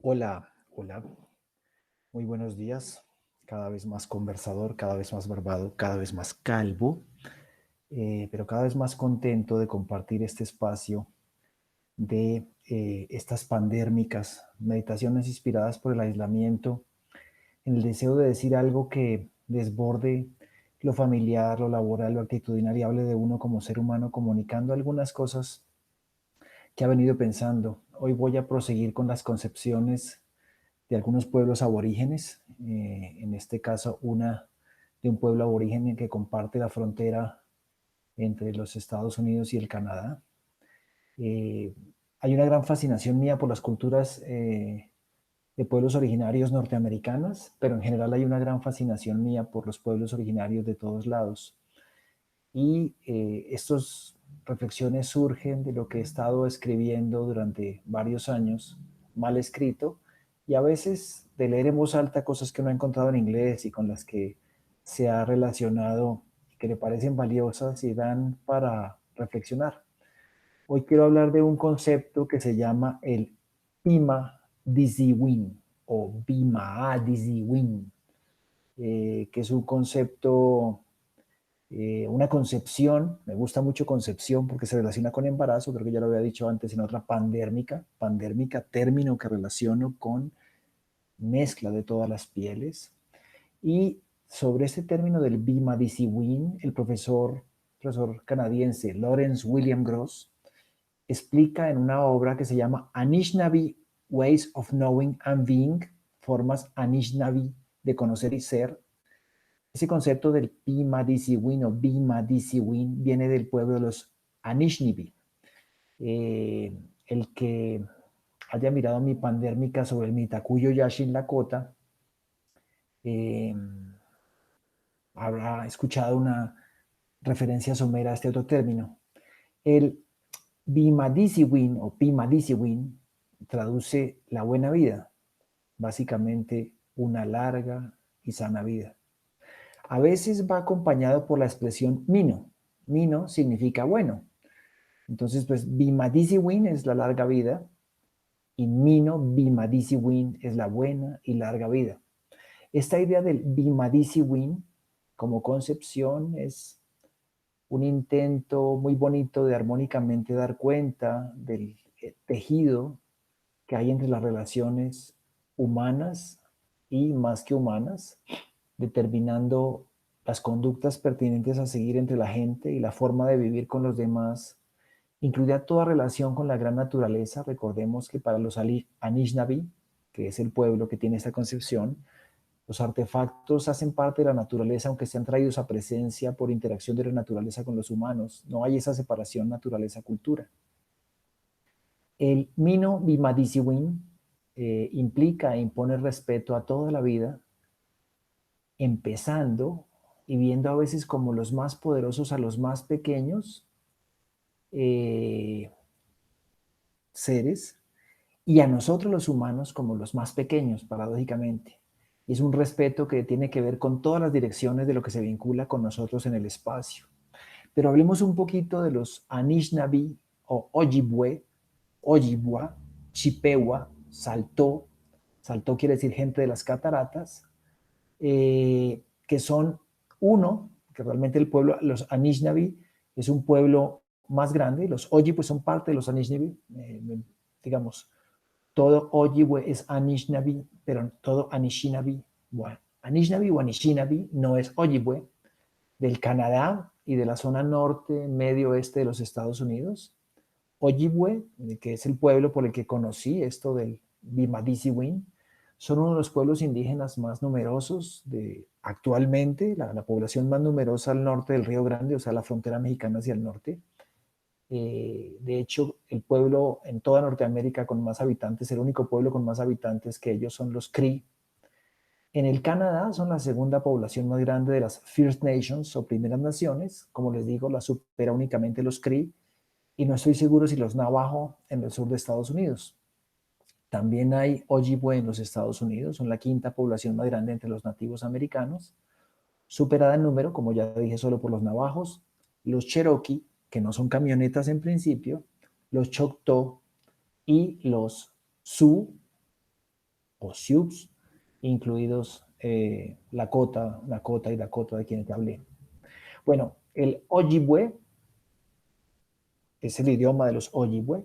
Hola, hola, muy buenos días. Cada vez más conversador, cada vez más barbado, cada vez más calvo, pero cada vez más contento de compartir este espacio de estas pandérmicas, meditaciones inspiradas por el aislamiento, en el deseo de decir algo que desborde lo familiar, lo laboral, lo actitudinal y hable de uno como ser humano, comunicando algunas cosas que ha venido pensando. Hoy voy a proseguir con las concepciones de algunos pueblos aborígenes, en este caso una de un pueblo aborigen que comparte la frontera entre los Estados Unidos y el Canadá. Eh, Hay una gran fascinación mía por las culturas de pueblos originarios norteamericanas, pero en general hay una gran fascinación mía por los pueblos originarios de todos lados. Y estas reflexiones surgen de lo que he estado escribiendo durante varios años, mal escrito, y a veces de leer en voz alta cosas que uno ha encontrado en inglés y con las que se ha relacionado, que le parecen valiosas y dan para reflexionar. Hoy quiero hablar de un concepto que se llama el Pima Dizzy-Win o Bima Dizzy-Win, que es un concepto, una concepción. Me gusta mucho concepción porque se relaciona con embarazo, creo que ya lo había dicho antes en otra pandérmica, término que relaciono con mezcla de todas las pieles. Y sobre este término del Bima-Dizzy-Win, el profesor canadiense Lawrence William Gross explica en una obra que se llama Anishinaabe Ways of Knowing and Being, formas Anishinaabe de conocer y ser. Ese concepto del Pima-Dizzy-Win o Bima-Dizzy-Win viene del pueblo de los Anishinaabe. El que haya mirado mi pandérmica sobre el Mitakuyo Yashin Lakota, eh, habrá escuchado una referencia somera a este otro término. El Bima-Dizzy-Win o Pima-Dizzy-Win traduce la buena vida, básicamente una larga y sana vida. A veces va acompañado por la expresión Mino. Mino significa bueno. Entonces, pues Bima-Dizzy-Win es la larga vida y Mino Bima-Dizzy-Win es la buena y larga vida. Esta idea del Bima-Dizzy-Win como concepción es un intento muy bonito de armónicamente dar cuenta del tejido que hay entre las relaciones humanas y más que humanas, determinando las conductas pertinentes a seguir entre la gente y la forma de vivir con los demás, incluida toda relación con la gran naturaleza. Recordemos que para los Anishinaabe, que es el pueblo que tiene esta concepción, los artefactos hacen parte de la naturaleza, aunque sean traídos a presencia por interacción de la naturaleza con los humanos. No hay esa separación naturaleza-cultura. El Mino Bimadisiwin implica e impone respeto a toda la vida, empezando y viendo a veces como los más poderosos a los más pequeños eh, seres, y a nosotros los humanos como los más pequeños, paradójicamente. Y es un respeto que tiene que ver con todas las direcciones de lo que se vincula con nosotros en el espacio. Pero hablemos un poquito de los Anishinaabe o Ojibwe, Ojibwa, Chippewa, Saltó. Saltó quiere decir gente de las cataratas, que son uno, que realmente el pueblo, los Anishinaabe, es un pueblo más grande. Los Ojibwe son parte de los Anishinaabe, digamos, todo Ojibwe es Anishinaabe, pero todo Anishinaabe, bueno, Anishinaabe o Anishinaabe no es Ojibwe, del Canadá y de la zona norte, medio oeste de los Estados Unidos. Ojibwe, que es el pueblo por el que conocí esto del Bimadisiwin, son uno de los pueblos indígenas más numerosos de actualmente, la población más numerosa al norte del Río Grande, o sea, la frontera mexicana hacia el norte. De hecho, el pueblo en toda Norteamérica con más habitantes, el único pueblo con más habitantes que ellos son los Cree. En el Canadá son la segunda población más grande de las First Nations o primeras naciones. Como les digo, la supera únicamente los Cree, y no estoy seguro si los Navajo en el sur de Estados Unidos. También hay Ojibwe en los Estados Unidos, son la quinta población más grande entre los nativos americanos, superada en número, como ya dije, solo por los navajos, los Cherokee, que no son camionetas en principio, los Choctaw y los Sioux, o Sioux, incluidos Lakota y Dakota, de quienes te hablé. Bueno, el Ojibwe es el idioma de los Ojibwe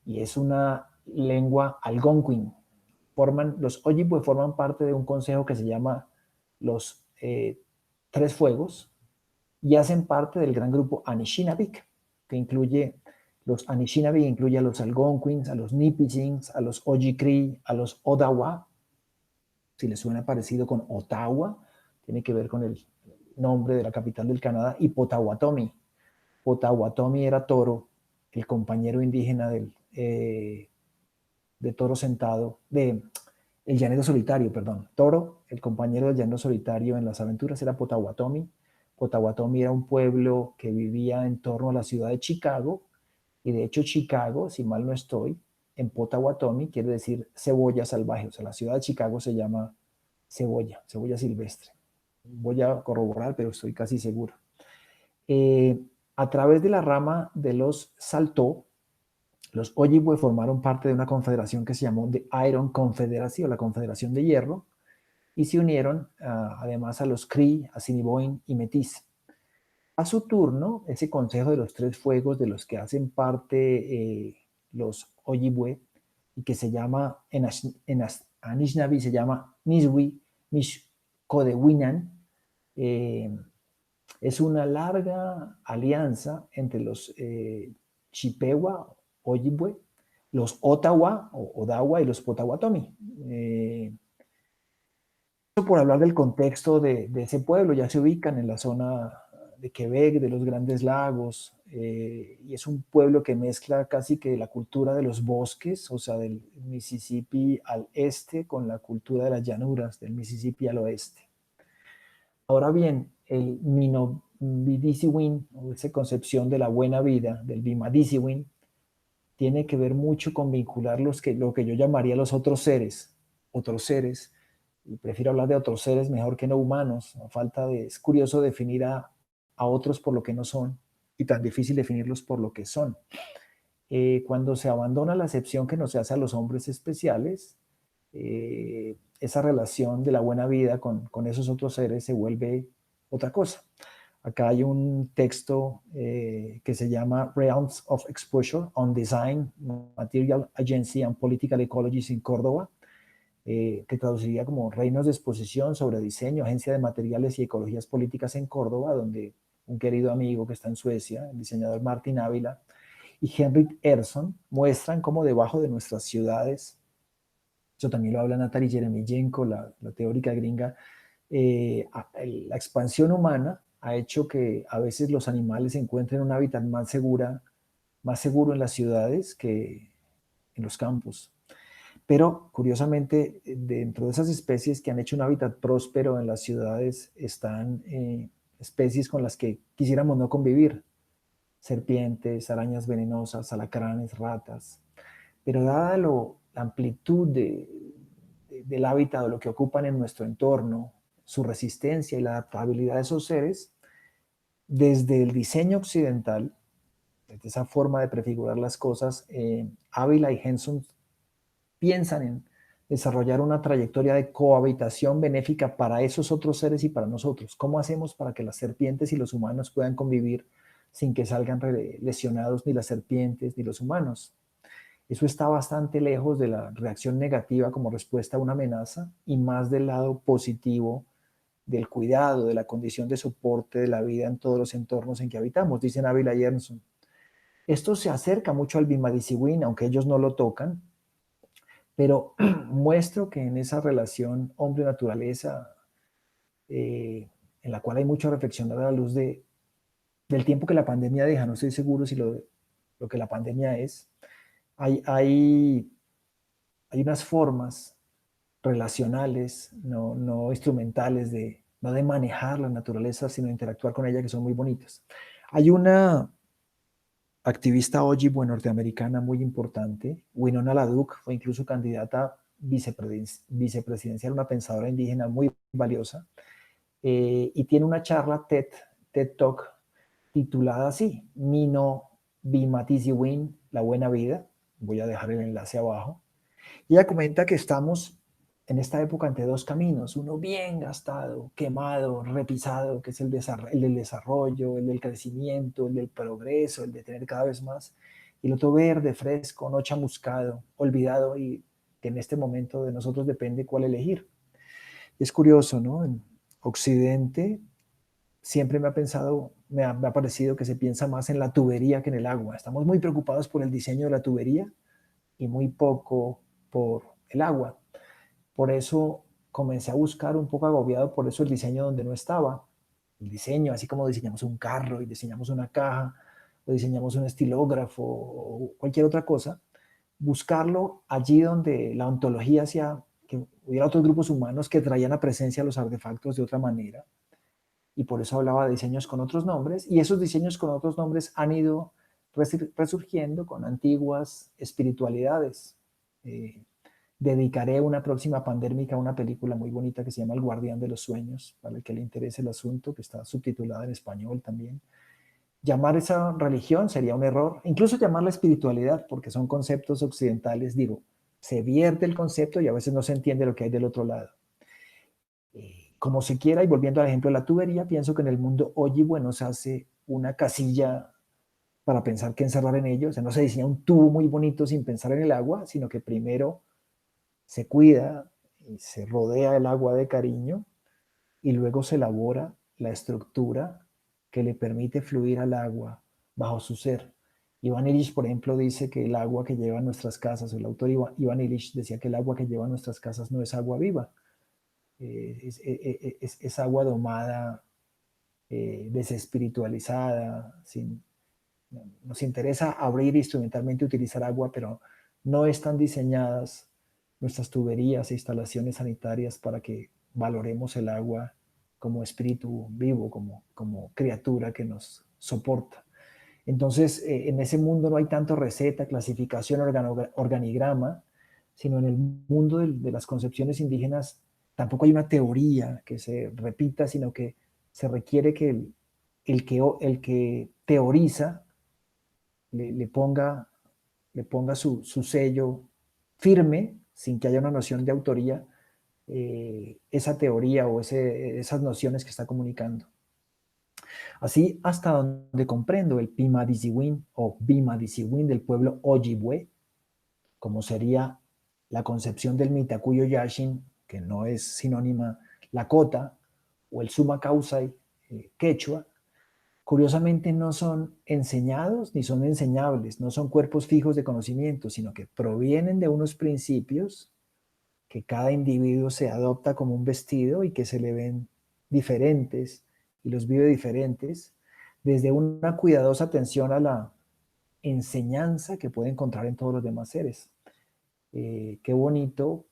y es una lengua algonquin. Los Ojibwe forman parte de un consejo que se llama los Tres Fuegos y hacen parte del gran grupo Anishinaabeg, que incluye los Anishinaabe, incluye a los Algonquins, a los Nipissings, a los Oji-Cree, a los Odawa. Si les suena parecido con Ottawa, tiene que ver con el nombre de la capital del Canadá, y Potawatomi. Potawatomi era Toro, el compañero indígena de Toro Sentado, el llanero solitario, perdón. Toro, el compañero del llanero solitario en las aventuras, era Potawatomi. Potawatomi era un pueblo que vivía en torno a la ciudad de Chicago, y de hecho Chicago, si mal no estoy, en Potawatomi quiere decir cebolla salvaje. O sea, la ciudad de Chicago se llama cebolla silvestre. Voy a corroborar, pero estoy casi seguro. A través de la rama de los Saltó, los Ojibwe formaron parte de una confederación que se llamó The Iron Confederacy, o la Confederación de Hierro, y se unieron además a los Cree, Assiniboine y Métis. A su turno, ese consejo de los tres fuegos de los que hacen parte los Ojibwe, y que se llama, en Anishinaabe se llama Niswi Mishkodewinan, es una larga alianza entre los Chippewa, Ojibwe, los Ottawa o Odawa y los Potawatomi. Por hablar del contexto de ese pueblo, ya se ubican en la zona de Quebec, de los Grandes Lagos, y es un pueblo que mezcla casi que la cultura de los bosques, o sea, del Mississippi al este, con la cultura de las llanuras del Mississippi al oeste. Ahora bien, el Minobidisiwin, o esa concepción de la buena vida, del Bimadisiwin, tiene que ver mucho con vincular lo que yo llamaría los otros seres, y prefiero hablar de otros seres mejor que no humanos. Es curioso definir a otros por lo que no son, y tan difícil definirlos por lo que son. Cuando se abandona la acepción que nos hace a los hombres especiales, esa relación de la buena vida con esos otros seres se vuelve otra cosa. Acá hay un texto que se llama Realms of Exposure on Design, Material Agency and Political Ecologies in Córdoba, que traduciría como Reinos de Exposición sobre Diseño, Agencia de Materiales y Ecologías Políticas en Córdoba, donde un querido amigo que está en Suecia, el diseñador Martin Ávila, y Henrik Ersson muestran cómo debajo de nuestras ciudades, eso también lo habla Natalie Jeremeyenko, la teórica gringa, la expansión humana ha hecho que a veces los animales encuentren un hábitat más seguro en las ciudades que en los campos. Pero, curiosamente, dentro de esas especies que han hecho un hábitat próspero en las ciudades están especies con las que quisiéramos no convivir. Serpientes, arañas venenosas, alacranes, ratas. Pero dada la amplitud del hábitat, de lo que ocupan en nuestro entorno, su resistencia y la adaptabilidad de esos seres, desde el diseño occidental, desde esa forma de prefigurar las cosas, Ávila y Henson piensan en desarrollar una trayectoria de cohabitación benéfica para esos otros seres y para nosotros. ¿Cómo hacemos para que las serpientes y los humanos puedan convivir sin que salgan lesionados ni las serpientes ni los humanos? Eso está bastante lejos de la reacción negativa como respuesta a una amenaza, y más del lado positivo del cuidado, de la condición de soporte de la vida en todos los entornos en que habitamos, dicen Ávila y Emerson. Esto se acerca mucho al Bimadisiwin, aunque ellos no lo tocan, pero muestro que en esa relación hombre-naturaleza, en la cual hay mucho a reflexionar a la luz del tiempo que la pandemia deja, no estoy seguro si lo que la pandemia es, hay unas formas relacionales, no instrumentales, no de manejar la naturaleza, sino de interactuar con ella, que son muy bonitas. Hay una activista Ojibwe norteamericana muy importante, Winona LaDuke, fue incluso candidata vicepresidencial, una pensadora indígena muy valiosa, y tiene una charla TED Talk, titulada así, Mino Bimatisiwin, la buena vida. Voy a dejar el enlace abajo. Y ella comenta que estamos en esta época entre dos caminos, uno bien gastado, quemado, repisado, que es el del desarrollo, el del crecimiento, el del progreso, el de tener cada vez más, y el otro verde, fresco, no chamuscado, olvidado, y que en este momento de nosotros depende cuál elegir. Es curioso, ¿no? En Occidente siempre me ha parecido que se piensa más en la tubería que en el agua. Estamos muy preocupados por el diseño de la tubería y muy poco por el agua. Por eso comencé a buscar un poco agobiado por eso el diseño donde no estaba. El diseño, así como diseñamos un carro y diseñamos una caja o diseñamos un estilógrafo o cualquier otra cosa, buscarlo allí donde la ontología hacía que hubiera otros grupos humanos que traían a presencia los artefactos de otra manera. Y por eso hablaba de diseños con otros nombres. Y esos diseños con otros nombres han ido resurgiendo con antiguas espiritualidades. Eh, Dedicaré una próxima pandémica a una película muy bonita que se llama El Guardián de los Sueños, para el que le interese el asunto, que está subtitulada en español también. Llamar esa religión sería un error, incluso llamarla espiritualidad, porque son conceptos occidentales, digo, se vierte el concepto y a veces no se entiende lo que hay del otro lado. Como se quiera, y volviendo al ejemplo de la tubería, pienso que en el mundo Ojibwe no se hace una casilla para pensar qué encerrar en ello, o sea, no se diseña un tubo muy bonito sin pensar en el agua, sino que primero se cuida y se rodea el agua de cariño y luego se elabora la estructura que le permite fluir al agua bajo su ser. Iván Illich, por ejemplo, dice que el agua que lleva a nuestras casas, el autor Iván Illich decía que el agua que lleva a nuestras casas no es agua viva, es agua domada, desespiritualizada, nos interesa abrir instrumentalmente, utilizar agua, pero no están diseñadas nuestras tuberías e instalaciones sanitarias para que valoremos el agua como espíritu vivo, como criatura que nos soporta. Entonces, en ese mundo no hay tanto receta, clasificación, organigrama, sino en el mundo de las concepciones indígenas tampoco hay una teoría que se repita, sino que se requiere que el que teoriza le ponga, su sello firme, sin que haya una noción de autoría, esa teoría o esas nociones que está comunicando. Así hasta donde comprendo el Pimadisiwin o Bimadisiwin del pueblo Ojibwe, como sería la concepción del Mitakuyo Yashin, que no es sinónima Lakota, o el Suma Causay quechua, curiosamente no son enseñados ni son enseñables, no son cuerpos fijos de conocimiento, sino que provienen de unos principios que cada individuo se adopta como un vestido y que se le ven diferentes y los vive diferentes, desde una cuidadosa atención a la enseñanza que puede encontrar en todos los demás seres. Qué bonito,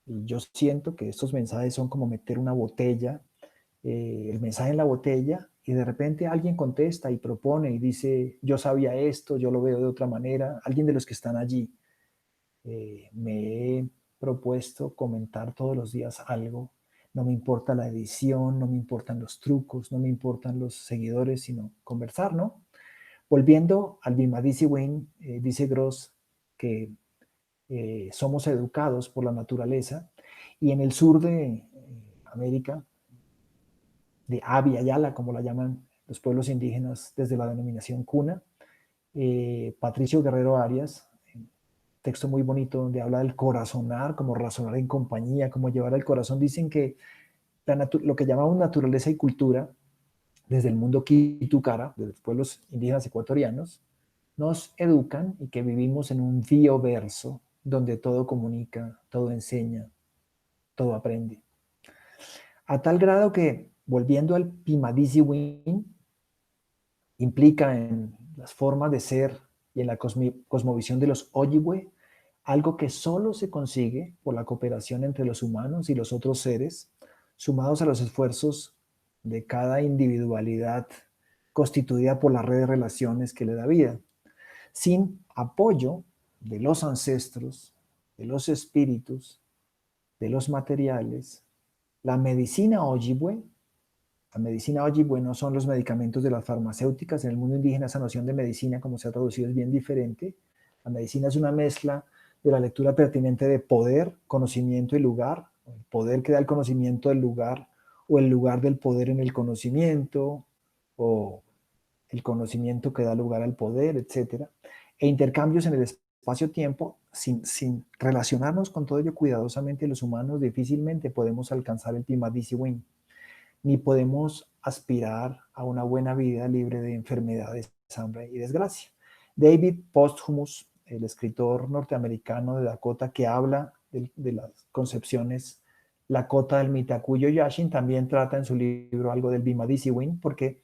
y yo siento que estos mensajes son como meter una botella, el mensaje en la botella, y de repente alguien contesta y propone y dice, yo sabía esto, yo lo veo de otra manera, alguien de los que están allí. Me he propuesto comentar todos los días algo. No me importa la edición, no me importan los trucos, no me importan los seguidores, sino conversar, ¿no? Volviendo al Bimadisi Wayne, dice Gross que somos educados por la naturaleza y en el sur de América, de Abya Yala, como la llaman los pueblos indígenas desde la denominación cuna, Patricio Guerrero Arias, texto muy bonito donde habla del corazonar, como razonar en compañía, como llevar al corazón. Dicen que lo que llamamos naturaleza y cultura, desde el mundo Quitucara, de los pueblos indígenas ecuatorianos, nos educan y que vivimos en un bioverso donde todo comunica, todo enseña, todo aprende. A tal grado que, volviendo al Pimadisi Win, implica en las formas de ser y en la cosmovisión de los Ojibwe algo que solo se consigue por la cooperación entre los humanos y los otros seres, sumados a los esfuerzos de cada individualidad constituida por la red de relaciones que le da vida. Sin apoyo de los ancestros, de los espíritus, de los materiales, la medicina Ojibwe, no son los medicamentos de las farmacéuticas. En el mundo indígena esa noción de medicina, como se ha traducido, es bien diferente. La medicina es una mezcla de la lectura pertinente de poder, conocimiento y lugar, el poder que da el conocimiento del lugar, o el lugar del poder en el conocimiento, o el conocimiento que da lugar al poder, etcétera, e intercambios en el espacio-tiempo, sin relacionarnos con todo ello cuidadosamente, los humanos difícilmente podemos alcanzar el Pimadisi Win, ni podemos aspirar a una buena vida libre de enfermedades, hambre y desgracia. David Posthumus, el escritor norteamericano de Dakota, que habla de las concepciones Lakota del Mitakuyo Yashin, también trata en su libro algo del Bimadisi Win, porque,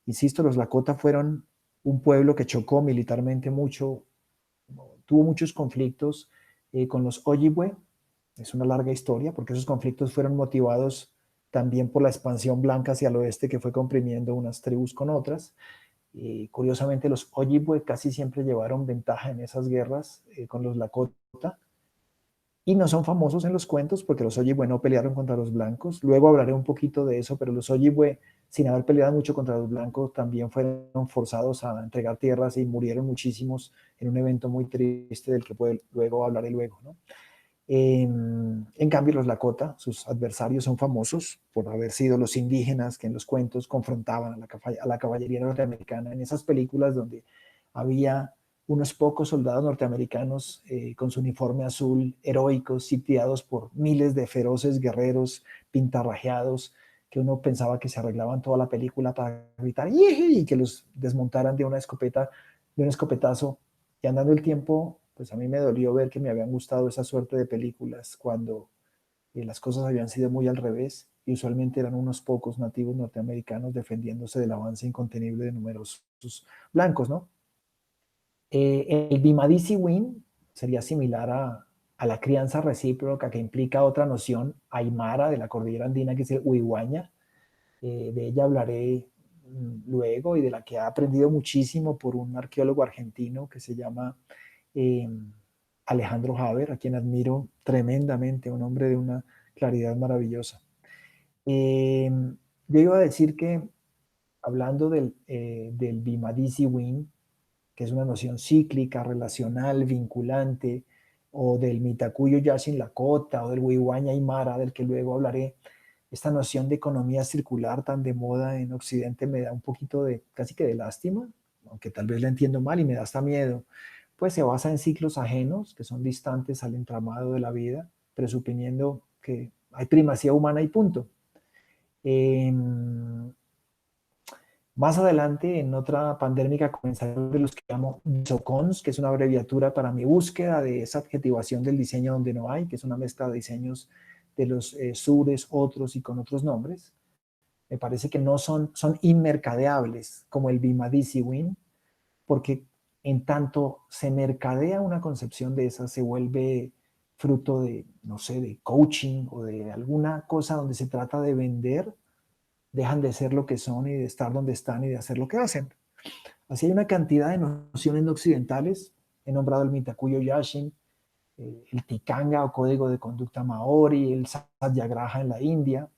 insisto, los Lakota fueron un pueblo que chocó militarmente mucho, tuvo muchos conflictos con los Ojibwe. Es una larga historia, porque esos conflictos fueron motivados también por la expansión blanca hacia el oeste, que fue comprimiendo unas tribus con otras. Curiosamente, los Ojibwe casi siempre llevaron ventaja en esas guerras con los Lakota, y no son famosos en los cuentos porque los Ojibwe no pelearon contra los blancos. Luego hablaré un poquito de eso, pero los Ojibwe, sin haber peleado mucho contra los blancos, también fueron forzados a entregar tierras y murieron muchísimos en un evento muy triste del que luego hablaré luego, ¿no? En cambio, los Lakota, sus adversarios, son famosos por haber sido los indígenas que en los cuentos confrontaban a la caballería norteamericana en esas películas donde había unos pocos soldados norteamericanos con su uniforme azul, heroicos, sitiados por miles de feroces guerreros pintarrajeados, que uno pensaba que se arreglaban toda la película para gritar y que los desmontaran de una escopeta, de un escopetazo. Y andando el tiempo, pues a mí me dolió ver que me habían gustado esa suerte de películas cuando las cosas habían sido muy al revés, y usualmente eran unos pocos nativos norteamericanos defendiéndose del avance incontenible de numerosos blancos, ¿no? El Bimadisi Win sería similar a la crianza recíproca, que implica otra noción aymara de la cordillera andina, que es el Huihuaña. De ella hablaré luego, y de la que he aprendido muchísimo por un arqueólogo argentino que se llama Alejandro Haber, a quien admiro tremendamente, un hombre de una claridad maravillosa. Yo iba a decir que, hablando del Bimadisi Win, que es una noción cíclica, relacional, vinculante, o del Mitakuyo Yashin Lakota, o del Huihuaña Aymara, del que luego hablaré, esta noción de economía circular tan de moda en Occidente me da un poquito de, casi que de lástima, aunque tal vez la entiendo mal y me da hasta miedo. Pues se basa en ciclos ajenos que son distantes al entramado de la vida, presuponiendo que hay primacía humana y punto. Eh, Más adelante, en otra pandémica, comenzaré de los que llamo DISOCONS, que es una abreviatura para mi búsqueda de esa adjetivación del diseño donde no hay, que es una mezcla de diseños de los sures, otros y con otros nombres. Me parece que no son inmercadeables, como el Bimadisi Win, porque en tanto se mercadea una concepción de esa, se vuelve fruto de, no sé, de coaching o de alguna cosa donde se trata de vender, dejan de ser lo que son y de estar donde están y de hacer lo que hacen. Así hay una cantidad de nociones no occidentales. He nombrado el Mitakuyo Yashin, el Tikanga o código de conducta maori, el Satyagraha en la India,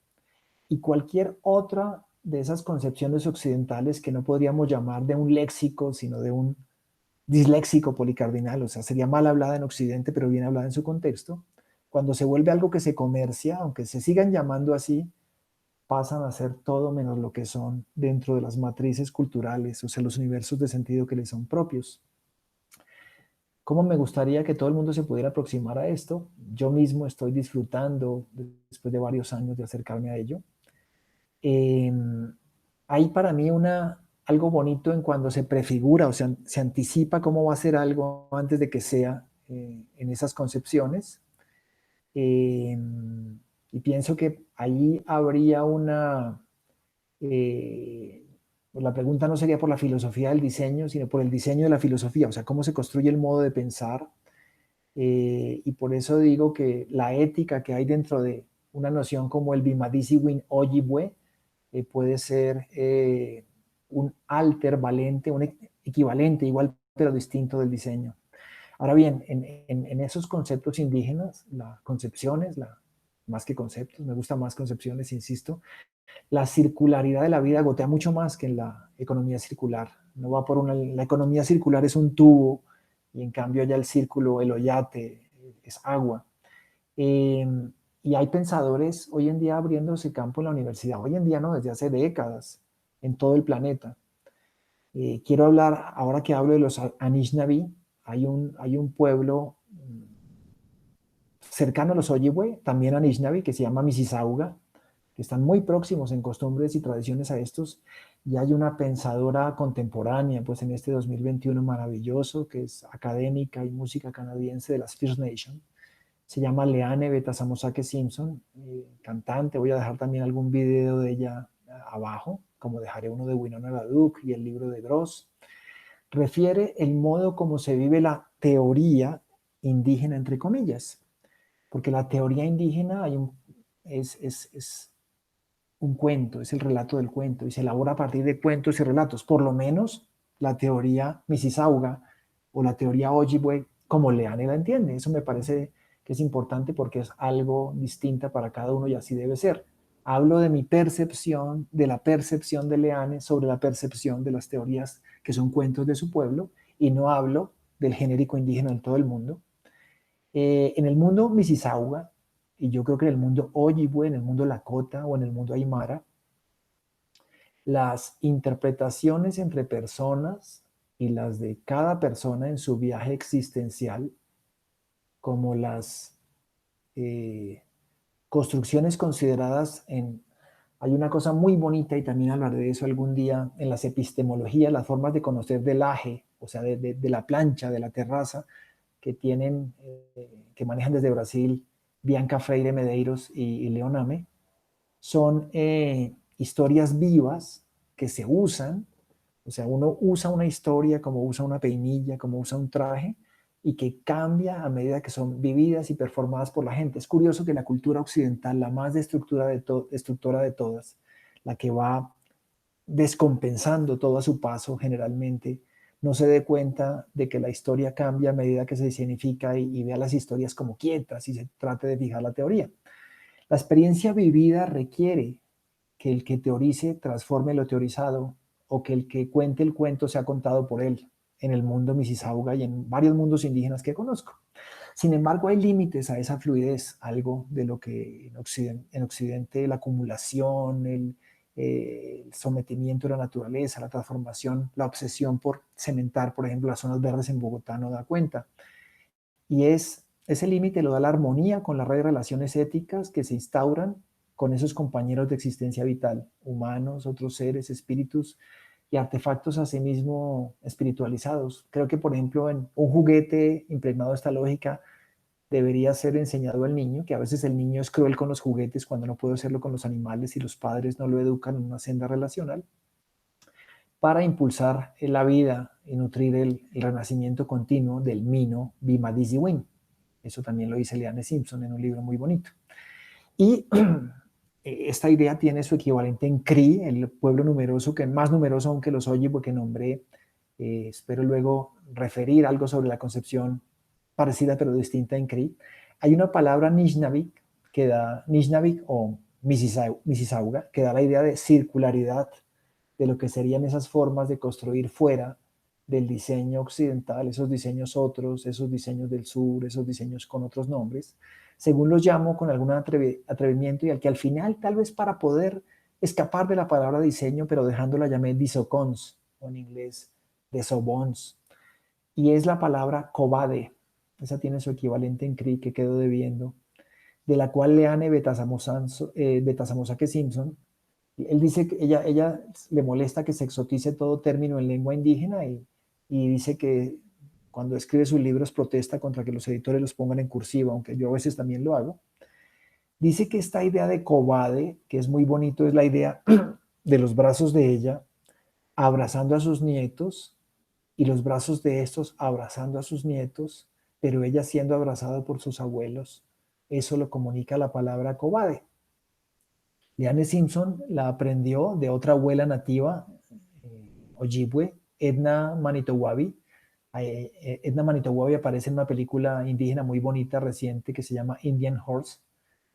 y cualquier otra de esas concepciones occidentales que no podríamos llamar de un léxico, sino de un disléxico policardinal, o sea, sería mal hablada en Occidente, pero bien hablada en su contexto. Cuando se vuelve algo que se comercia, aunque se sigan llamando así, pasan a ser todo menos lo que son dentro de las matrices culturales, o sea, los universos de sentido que les son propios. ¿Cómo me gustaría que todo el mundo se pudiera aproximar a esto? Yo mismo estoy disfrutando, después de varios años, de acercarme a ello. Eh, Hay para mí algo bonito en cuando se prefigura, o sea, se anticipa cómo va a ser algo antes de que sea en esas concepciones. Eh, y pienso que ahí habría la pregunta no sería por la filosofía del diseño, sino por el diseño de la filosofía, o sea, cómo se construye el modo de pensar. Y por eso digo que la ética que hay dentro de una noción como el Bimadisi Win Ojibwe puede ser un alter valente, un equivalente igual pero distinto del diseño. Ahora bien, en esos conceptos indígenas, las concepciones, más que conceptos, me gustan más concepciones, insisto, la circularidad de la vida gotea mucho más que en la economía circular. No va por la economía circular es un tubo, y en cambio ya el círculo, el oyate, es agua. y hay pensadores hoy en día abriendo ese campo en la universidad. Hoy en día no, desde hace décadas, en todo el planeta. Quiero hablar, ahora que hablo de los Anishinaabe, hay un pueblo cercano a los Ojibwe, también Anishinaabe, que se llama Mississauga, que están muy próximos en costumbres y tradiciones a estos, y hay una pensadora contemporánea, pues en este 2021 maravilloso, que es académica y música canadiense de las First Nation, se llama Leanne Betasamosake Simpson, cantante. Voy a dejar también algún video de ella abajo, como dejaré uno de Winona LaDuke y el libro de Gross. Refiere el modo como se vive la teoría indígena, entre comillas, porque la teoría indígena es un cuento, es el relato del cuento, y se elabora a partir de cuentos y relatos. Por lo menos la teoría Mississauga o la teoría Ojibwe, como Leanne la entiende. Eso me parece que es importante porque es algo distinta para cada uno y así debe ser. Hablo de mi percepción, de la percepción de Leanne sobre la percepción de las teorías que son cuentos de su pueblo, y no hablo del genérico indígena en todo el mundo. En el mundo Mississauga, y yo creo que en el mundo Ojibwe, en el mundo Lakota o en el mundo Aymara, las interpretaciones entre personas y las de cada persona en su viaje existencial, como las eh, construcciones consideradas en... Hay una cosa muy bonita, y también hablaré de eso algún día, en las epistemologías, las formas de conocer del aje, o sea, de la plancha, de la terraza, que tienen, que manejan desde Brasil Bianca Freire Medeiros y Leon Ame, son historias vivas que se usan, o sea, uno usa una historia como usa una peinilla, como usa un traje, y que cambia a medida que son vividas y performadas por la gente. Es curioso que la cultura occidental, la más destructora de todas, la que va descompensando todo a su paso generalmente, no se dé cuenta de que la historia cambia a medida que se escenifica, y vea las historias como quietas y se trate de fijar la teoría. La experiencia vivida requiere que el que teorice transforme lo teorizado, o que el que cuente el cuento sea contado por él, en el mundo Mississauga y en varios mundos indígenas que conozco. Sin embargo, hay límites a esa fluidez, algo de lo que en Occidente la acumulación, el sometimiento de la naturaleza, la transformación, la obsesión por cementar, por ejemplo, las zonas verdes en Bogotá no da cuenta. Y ese límite lo da la armonía con la red de relaciones éticas que se instauran con esos compañeros de existencia vital, humanos, otros seres, espíritus y artefactos asimismo espiritualizados. Creo que, por ejemplo, en un juguete impregnado de esta lógica debería ser enseñado al niño, que a veces el niño es cruel con los juguetes cuando no puede hacerlo con los animales y los padres no lo educan en una senda relacional, para impulsar la vida y nutrir el renacimiento continuo del Mino Bimadisi-Win. Eso también lo dice Leanne Simpson en un libro muy bonito. Y esta idea tiene su equivalente en Cree, el pueblo numeroso, que es más numeroso aún que los Ojibwe que nombré. Espero luego referir algo sobre la concepción parecida pero distinta en Cree. Hay una palabra Nishnabik que da, Nishnabik o Mississauga, que da la idea de circularidad de lo que serían esas formas de construir fuera del diseño occidental, esos diseños otros, esos diseños del sur, esos diseños con otros nombres, según los llamo con algún atrevimiento, y al que al final, tal vez para poder escapar de la palabra diseño, pero dejándola llamé disocons, o en inglés desobons, y es la palabra cobade. Esa tiene su equivalente en Cree que quedo debiendo, de la cual Leanne Betasamosake Simpson, él dice que ella le molesta que se exotice todo término en lengua indígena, y dice que cuando escribe sus libros protesta contra que los editores los pongan en cursiva, aunque yo a veces también lo hago. Dice que esta idea de Cobade, que es muy bonito, es la idea de los brazos de ella abrazando a sus nietos, y los brazos de estos abrazando a sus nietos, pero ella siendo abrazada por sus abuelos. Eso lo comunica la palabra Cobade. Leanne Simpson la aprendió de otra abuela nativa, Ojibwe, Edna Manitowabi. Edna Manitowabi aparece en una película indígena muy bonita reciente que se llama Indian Horse,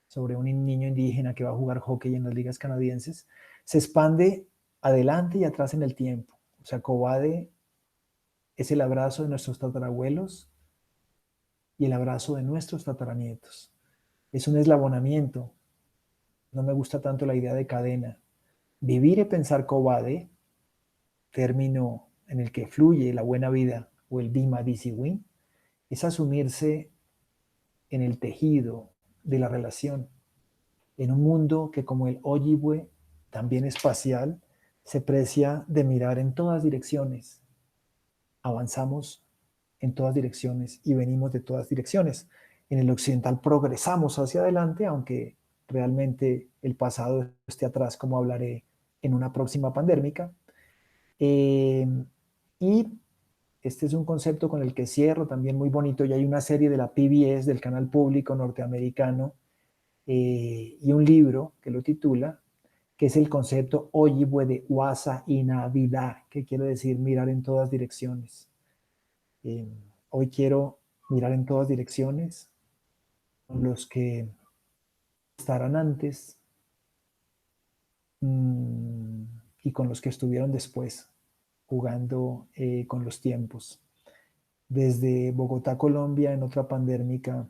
sobre un niño indígena que va a jugar hockey en las ligas canadienses. Se expande adelante y atrás en el tiempo. O sea, Cobade es el abrazo de nuestros tatarabuelos y el abrazo de nuestros tataranietos. es un eslabonamiento. No me gusta tanto la idea de cadena. Vivir y pensar cobade, término en el que fluye la buena vida o el bima disi win, es asumirse en el tejido de la relación, en un mundo que como el Ojibwe, también espacial, se precia de mirar en todas direcciones. Avanzamos en todas direcciones y venimos de todas direcciones. En el occidental progresamos hacia adelante, aunque realmente el pasado esté atrás, como hablaré en una próxima pandémica. Y este es un concepto con el que cierro, también muy bonito, y hay una serie de la PBS, del canal público norteamericano, y un libro que lo titula, que es el concepto Ojibwe de Wasa y Navidad, que quiere decir mirar en todas direcciones. Eh, Hoy quiero mirar en todas direcciones con los que estarán antes, mmm, y con los que estuvieron después, jugando con los tiempos. Desde Bogotá, Colombia, en otra pandémica,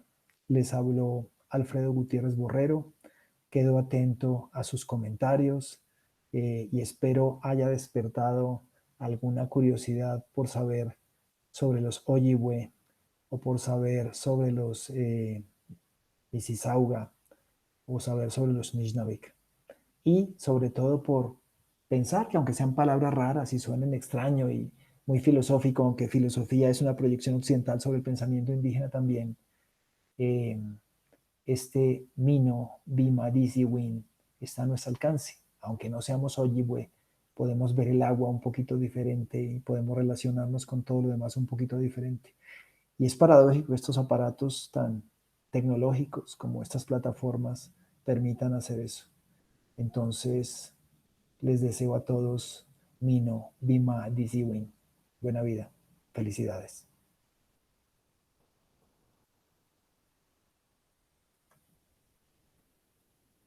les habló Alfredo Gutiérrez Borrero. Quedo atento a sus comentarios, y espero haya despertado alguna curiosidad por saber sobre los Ojibwe o por saber sobre los Mississauga o saber sobre los Nishnawik. Y sobre todo por pensar que aunque sean palabras raras y suenen extraño y muy filosófico, aunque filosofía es una proyección occidental sobre el pensamiento indígena también, eh, este Mino, Bima, Disi, Win está a nuestro alcance. Aunque no seamos Ojibwe, podemos ver el agua un poquito diferente y podemos relacionarnos con todo lo demás un poquito diferente. Y es paradójico que estos aparatos tan tecnológicos como estas plataformas permitan hacer eso. Entonces, les deseo a todos Mino, Bima, Disi, Win. Buena vida. Felicidades.